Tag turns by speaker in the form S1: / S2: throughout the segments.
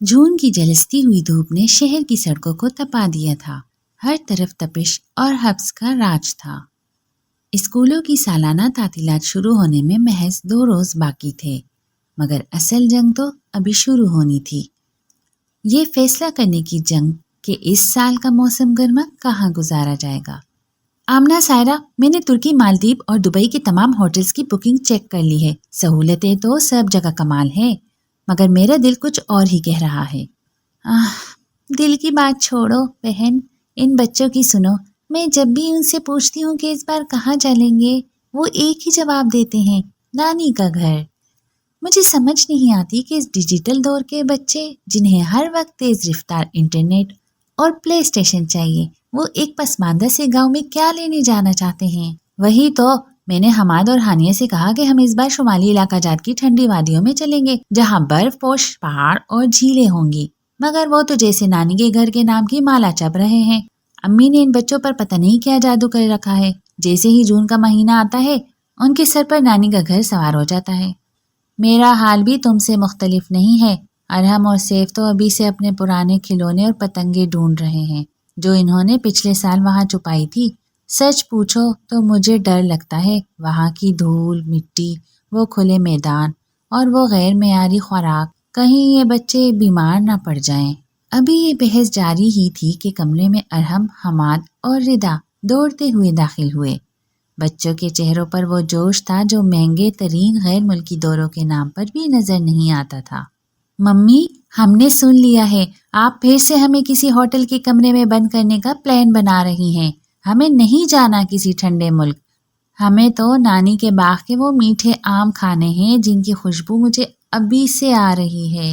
S1: جون کی جلستی ہوئی دھوپ نے شہر کی سڑکوں کو تپا دیا تھا۔ ہر طرف تپش اور حبس کا راج تھا۔ اسکولوں کی سالانہ تعطیلات شروع ہونے میں محض 2 روز باقی تھے، مگر اصل جنگ تو ابھی شروع ہونی تھی۔ یہ فیصلہ کرنے کی جنگ کہ اس سال کا موسم گرما کہاں گزارا جائے گا۔ آمنہ سائرہ، میں نے ترکی، مالدیپ اور دبئی کے تمام ہوٹلز کی بکنگ چیک کر لی ہے۔ سہولتیں تو سب جگہ کمال ہیں، مگر میرا دل کچھ اور ہی کہہ رہا ہے۔ دل کی بات چھوڑو بہن، ان بچوں کی سنو۔ میں جب بھی ان سے پوچھتی ہوں کہ اس بار کہاں چلیں گے، وہ ایک ہی جواب دیتے ہیں، نانی کا گھر۔ مجھے سمجھ نہیں آتی کہ اس ڈیجیٹل دور کے بچے جنہیں ہر وقت تیز رفتار انٹرنیٹ اور پلے اسٹیشن چاہیے، وہ ایک پسماندہ سے گاؤں میں کیا لینے جانا چاہتے ہیں۔ وہی تو میں نے حماد اور ہانیہ سے کہا کہ ہم اس بار شمالی علاقہ جات کی ٹھنڈی وادیوں میں چلیں گے، جہاں برف پوش پہاڑ اور جھیلیں ہوں گی، مگر وہ تو جیسے نانی کے گھر کے نام کی مالا چپ رہے ہیں۔ امی نے ان بچوں پر پتہ نہیں کیا جادو کر رکھا ہے، جیسے ہی جون کا مہینہ آتا ہے ان کے سر پر نانی کا گھر سوار ہو جاتا ہے۔ میرا حال بھی تم سے مختلف نہیں ہے۔ ارحم اور سیف تو ابھی سے اپنے پرانے کھلونے اور پتنگیں ڈھونڈ رہے ہیں جو انہوں نے پچھلے سال وہاں چھپائی تھی۔ سچ پوچھو تو مجھے ڈر لگتا ہے، وہاں کی دھول مٹی، وہ کھلے میدان اور وہ غیر معیاری خوراک، کہیں یہ بچے بیمار نہ پڑ جائیں۔ ابھی یہ بحث جاری ہی تھی کہ کمرے میں ارحم، حماد اور ردا دوڑتے ہوئے داخل ہوئے۔ بچوں کے چہروں پر وہ جوش تھا جو مہنگے ترین غیر ملکی دوروں کے نام پر بھی نظر نہیں آتا تھا۔ ممی، ہم نے سن لیا ہے، آپ پھر سے ہمیں کسی ہوٹل کے کمرے میں بند کرنے کا پلان بنا رہی ہیں۔ ہمیں نہیں جانا کسی ٹھنڈے ملک، ہمیں تو نانی کے باغ کے وہ میٹھے آم کھانے ہیں جن کی خوشبو مجھے ابھی سے آ رہی ہے۔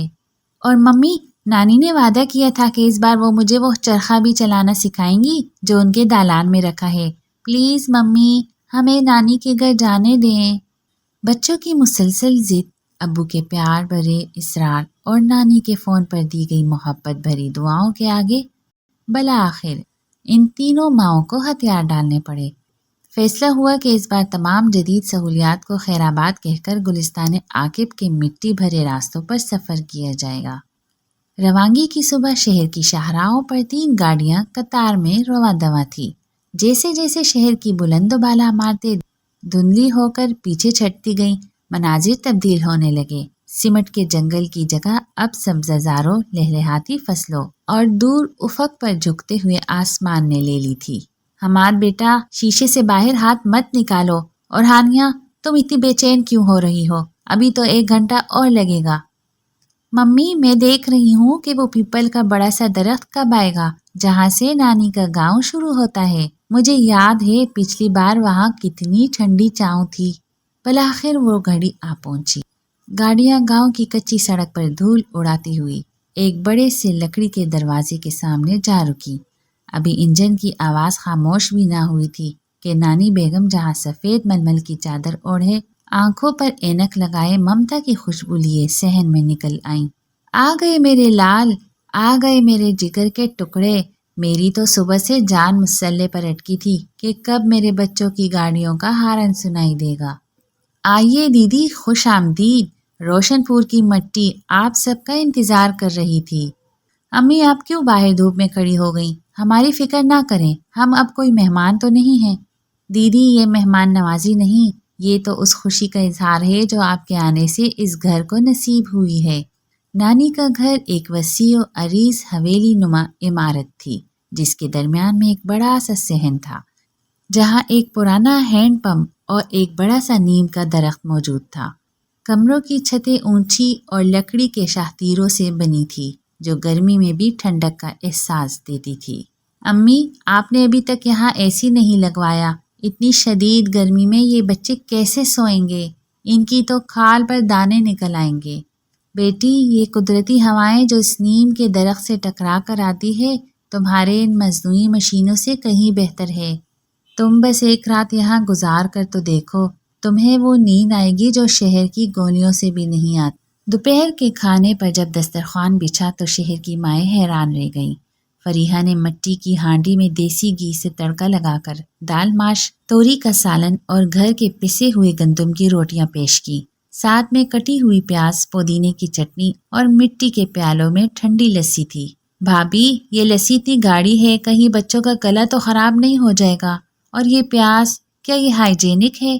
S1: اور ممی، نانی نے وعدہ کیا تھا کہ اس بار وہ مجھے وہ چرخہ بھی چلانا سکھائیں گی جو ان کے دالان میں رکھا ہے۔ پلیز ممی، ہمیں نانی کے گھر جانے دیں۔ بچوں کی مسلسل ضد، ابو کے پیار بھرے اصرار اور نانی کے فون پر دی گئی محبت بھری دعاؤں کے آگے بالآخر ان تینوں ماؤں کو ہتھیار ڈالنے پڑے۔ فیصلہ ہوا کہ اس بار تمام جدید سہولیات کو خیر آباد کہہ کر گلستان عاقب کے مٹی بھرے راستوں پر سفر کیا جائے گا۔ روانگی کی صبح شہر کی شاہراہوں پر 3 گاڑیاں قطار میں رواں دواں تھی۔ جیسے جیسے شہر کی بلند و بالا عمارتیں دھندلی ہو کر پیچھے چھٹتی گئیں، مناظر تبدیل ہونے لگے۔ سمٹ کے جنگل کی جگہ اب سبزہ زاروں، لہلہاتی فصلوں اور دور افق پر جھکتے ہوئے آسمان نے لے لی تھی۔ حماد بیٹا، شیشے سے باہر ہاتھ مت نکالو، اور ہانیہ، تم اتنی بے چین کیوں ہو رہی ہو؟ ابھی تو 1 گھنٹہ اور لگے گا۔ ممی، میں دیکھ رہی ہوں کہ وہ پیپل کا بڑا سا درخت کب آئے گا جہاں سے نانی کا گاؤں شروع ہوتا ہے۔ مجھے یاد ہے پچھلی بار وہاں کتنی ٹھنڈی چاؤں تھی۔ بالآخر وہ گھڑی آ پہنچی۔ گاڑیاں گاؤں کی کچی سڑک پر دھول اڑاتی ہوئی ایک بڑے سے لکڑی کے دروازے کے سامنے جا رکی۔ ابھی انجن کی آواز خاموش بھی نہ ہوئی تھی کہ نانی بیگم جہاں سفید ململ کی چادر اوڑھے، آنکھوں پر اینک لگائے ممتا کی خوشبو لیے صحن میں نکل آئیں۔ آ گئے میرے لال، آ گئے میرے جگر کے ٹکڑے۔ میری تو صبح سے جان مسلے پر اٹکی تھی کہ کب میرے بچوں کی گاڑیوں کا ہارن سنائی دے گا۔ آئیے دیدی، خوش آمدید۔ روشن پور کی مٹی آپ سب کا انتظار کر رہی تھی۔ امی، آپ کیوں باہر دھوپ میں کھڑی ہو گئیں؟ ہماری فکر نہ کریں، ہم اب کوئی مہمان تو نہیں ہیں۔ دیدی، یہ مہمان نوازی نہیں، یہ تو اس خوشی کا اظہار ہے جو آپ کے آنے سے اس گھر کو نصیب ہوئی ہے۔ نانی کا گھر ایک وسیع و عریض حویلی نما عمارت تھی جس کے درمیان میں ایک بڑا سا صحن تھا جہاں ایک پرانا ہینڈ پمپ اور ایک بڑا سا نیم کا درخت موجود تھا۔ کمروں کی چھتیں اونچی اور لکڑی کے شاہ تیروں سے بنی تھی جو گرمی میں بھی ٹھنڈک کا احساس دیتی تھی۔ امی، آپ نے ابھی تک یہاں اے سی نہیں لگوایا، اتنی شدید گرمی میں یہ بچے کیسے سوئیں گے؟ ان کی تو کھال پر دانے نکل آئیں گے۔ بیٹی، یہ قدرتی ہوائیں جو اس نیم کے درخت سے ٹکرا کر آتی ہے تمہارے ان مصنوعی مشینوں سے کہیں بہتر ہے۔ تم بس ایک رات یہاں گزار کر تو دیکھو، تمہیں وہ نیند آئے گی جو شہر کی گولیوں سے بھی نہیں آتی۔ دوپہر کے کھانے پر جب دسترخوان بچھا تو شہر کی مائیں حیران رہ گئیں۔ فریحہ نے مٹی کی ہانڈی میں دیسی گھی سے تڑکا لگا کر دال ماش، توری کا سالن اور گھر کے پسے ہوئے گندم کی روٹیاں پیش کی۔ ساتھ میں کٹی ہوئی پیاز، پودینے کی چٹنی اور مٹی کے پیالوں میں ٹھنڈی لسی تھی۔ بھابھی، یہ لسی اتنی گاڑی ہے، کہیں بچوں کا گلا تو خراب نہیں ہو جائے گا؟ اور یہ پیاز، کیا یہ ہائیجینک ہے؟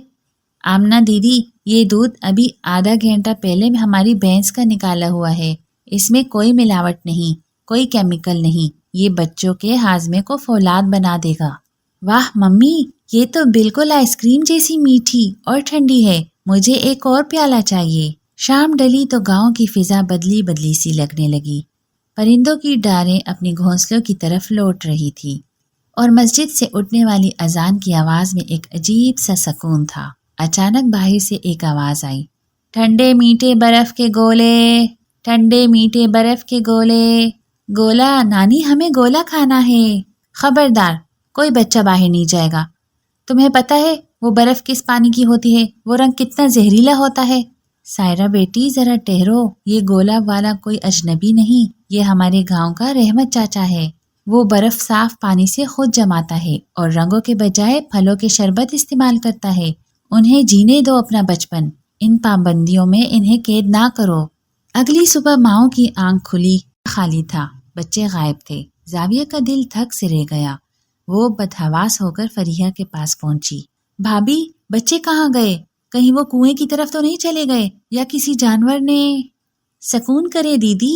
S1: آمنہ دیدی، یہ دودھ ابھی آدھا گھنٹہ پہلے ہماری بھینس کا نکالا ہوا ہے، اس میں کوئی ملاوٹ نہیں، کوئی کیمیکل نہیں، یہ بچوں کے ہاضمے کو فولاد بنا دے گا۔ واہ ممی، یہ تو بالکل آئس کریم جیسی میٹھی اور ٹھنڈی ہے، مجھے ایک اور پیالہ چاہیے۔ شام ڈلی تو گاؤں کی فضا بدلی بدلی سی لگنے لگی۔ پرندوں کی ڈاریں اپنی گھونسلوں کی طرف لوٹ رہی تھی اور مسجد سے اٹھنے والی اذان کی آواز میں ایک عجیب سا سکون تھا۔ اچانک باہر سے ایک آواز آئی، ٹھنڈے میٹھے برف کے گولے، ٹھنڈے میٹھے برف کے گولے۔ گولا نانی، ہمیں گولا کھانا ہے۔ خبردار، کوئی بچہ باہر نہیں جائے گا۔ تمہیں پتہ ہے وہ برف کس پانی کی ہوتی ہے؟ وہ رنگ کتنا زہریلا ہوتا ہے۔ سائرہ بیٹی ذرا ٹھہرو، یہ گولا والا کوئی اجنبی نہیں، یہ ہمارے گاؤں کا رحمت چاچا ہے۔ وہ برف صاف پانی سے خود جماتا ہے اور رنگوں کے بجائے پھلوں کے شربت استعمال کرتا ہے۔ انہیں جینے دو اپنا بچپن، ان پابندیوں میں انہیں قید نہ کرو۔ اگلی صبح ماؤں کی آنکھ کھلی، خالی تھا، بچے غائب تھے۔ زاویہ کا دل تھک سے رہ گیا۔ وہ بدحواس ہو کر فریحہ کے پاس پہنچی۔ بھابھی، بچے کہاں گئے؟ کہیں وہ کنویں کی طرف تو نہیں چلے گئے یا کسی جانور نے؟ سکون کرے دیدی،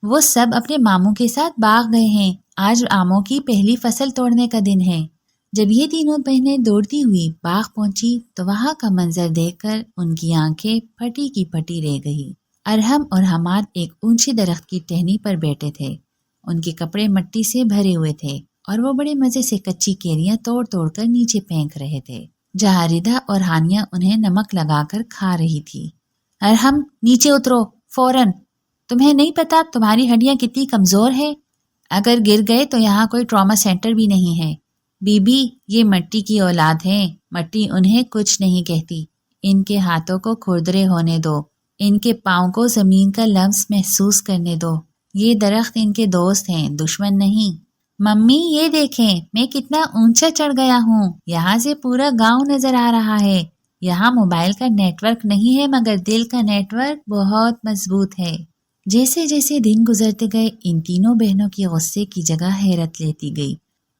S1: وہ سب اپنے ماموں کے ساتھ باغ گئے ہیں، آج آموں کی پہلی فصل توڑنے کا دن ہے۔ جب یہ تینوں بہنیں دوڑتی ہوئی باغ پہنچی تو وہاں کا منظر دیکھ کر ان کی آنکھیں پھٹی کی پھٹی رہ گئی۔ ارحم اور حماد ایک اونچے درخت کی ٹہنی پر بیٹھے تھے، ان کے کپڑے مٹی سے بھرے ہوئے تھے اور وہ بڑے مزے سے کچی کیریاں توڑ توڑ کر نیچے پھینک رہے تھے، جہاں ردا اور ہانیہ انہیں نمک لگا کر کھا رہی تھی۔ ارحم، نیچے اترو فوراً، تمہیں نہیں پتا تمہاری ہڈیاں کتنی کمزور ہے، اگر گر گئے تو یہاں کوئی ٹراما سینٹر بھی نہیں ہے۔ بی بی، یہ مٹی کی اولاد ہیں، مٹی انہیں کچھ نہیں کہتی، ان کے ہاتھوں کو کھردرے ہونے دو، ان کے پاؤں کو زمین کا لمس محسوس کرنے دو، یہ درخت ان کے دوست ہیں، دشمن نہیں۔ ممی یہ دیکھیں میں کتنا اونچا چڑھ گیا ہوں، یہاں سے پورا گاؤں نظر آ رہا ہے، یہاں موبائل کا نیٹ ورک نہیں ہے مگر دل کا نیٹ ورک بہت مضبوط ہے۔ جیسے جیسے دن گزرتے گئے ان تینوں بہنوں کی غصے کی جگہ حیرت لیتی گئی۔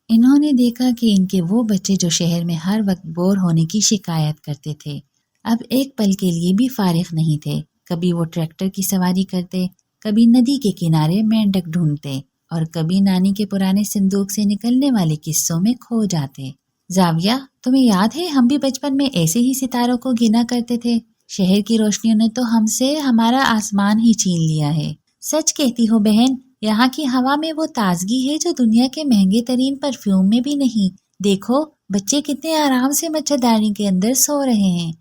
S1: انہوں نے دیکھا کہ ان کے وہ بچے جو شہر میں ہر وقت بور ہونے کی شکایت کرتے تھے، اب ایک پل کے لیے بھی فارغ نہیں تھے۔ کبھی وہ ٹریکٹر کی سواری کرتے، کبھی ندی کے کنارے مینڈک ڈھونڈتے اور کبھی نانی کے پرانے صندوق سے نکلنے والے قصوں میں کھو جاتے۔ زاویہ، تمہیں یاد ہے ہم بھی بچپن میں ایسے ہی ستاروں کو گنا کرتے تھے؟ شہر کی روشنیوں نے تو ہم سے ہمارا آسمان ہی چھین لیا ہے۔ سچ کہتی ہو بہن، یہاں کی ہوا میں وہ تازگی ہے جو دنیا کے مہنگے ترین پرفیوم میں بھی نہیں۔ دیکھو بچے کتنے آرام سے مچھردانی کے اندر سو رہے ہیں۔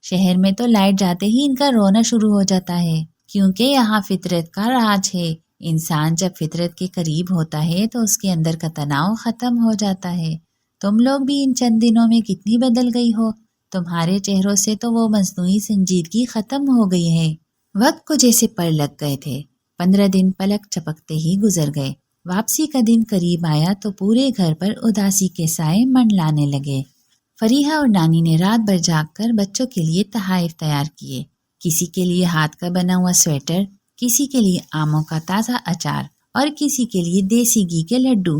S1: شہر میں تو لائٹ جاتے ہی ان کا رونا شروع ہو جاتا ہے، کیونکہ یہاں فطرت کا راج ہے۔ انسان جب فطرت کے قریب ہوتا ہے تو اس کے اندر کا تناؤ ختم ہو جاتا ہے۔ تم لوگ بھی ان چند دنوں میں کتنی بدل گئی ہو، تمہارے چہروں سے تو وہ مصنوعی سنجیدگی ختم ہو گئی ہے۔ وقت کو جیسے پر لگ گئے تھے، 15 دن پلک چپکتے ہی گزر گئے۔ واپسی کا دن قریب آیا تو پورے گھر پر اداسی کے سائے منڈلانے لگے۔ فریحہ اور نانی نے رات بھر جاگ کر بچوں کے لیے تحائف تیار کیے، کسی کے لیے ہاتھ کا بنا ہوا سویٹر، کسی کے لیے آموں کا تازہ اچار اور کسی کے لیے دیسی گھی کے لڈو۔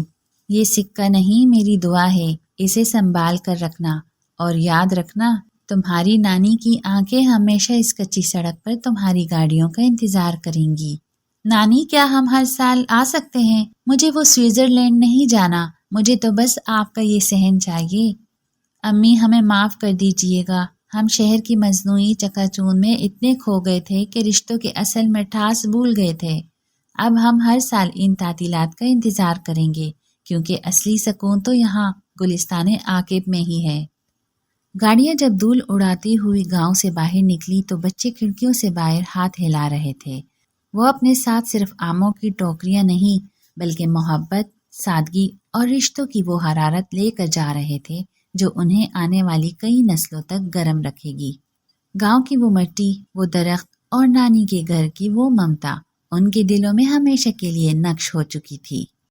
S1: یہ سکہ نہیں، میری دعا ہے، اسے سنبھال کر رکھنا، اور یاد رکھنا تمہاری نانی کی آنکھیں ہمیشہ اس کچی سڑک پر تمہاری گاڑیوں کا انتظار کریں گی۔ نانی، کیا ہم ہر سال آ سکتے ہیں؟ مجھے وہ سوئٹزرلینڈ نہیں جانا، مجھے تو بس آپ کا یہ صحن چاہیے۔ امی، ہمیں معاف کر دیجیے گا، ہم شہر کی مصنوعی چکا چوند میں اتنے کھو گئے تھے کہ رشتوں کے اصل مٹھاس بھول گئے تھے۔ اب ہم ہر سال ان تعطیلات کا انتظار کریں گے، کیونکہ اصلی سکون تو یہاں گلستان عاقب میں ہی ہے۔ گاڑیاں جب دھول اڑاتی ہوئی گاؤں سے باہر نکلی تو بچے کھڑکیوں سے باہر ہاتھ ہلا رہے تھے۔ وہ اپنے ساتھ صرف آموں کی ٹوکریاں نہیں بلکہ محبت، سادگی اور رشتوں کی وہ حرارت لے کر جا رہے تھے جو انہیں آنے والی کئی نسلوں تک گرم رکھے گی۔ گاؤں کی وہ مٹی، وہ درخت اور نانی کے گھر کی وہ ممتا ان کے دلوں میں ہمیشہ کے لیے نقش ہو چکی تھی۔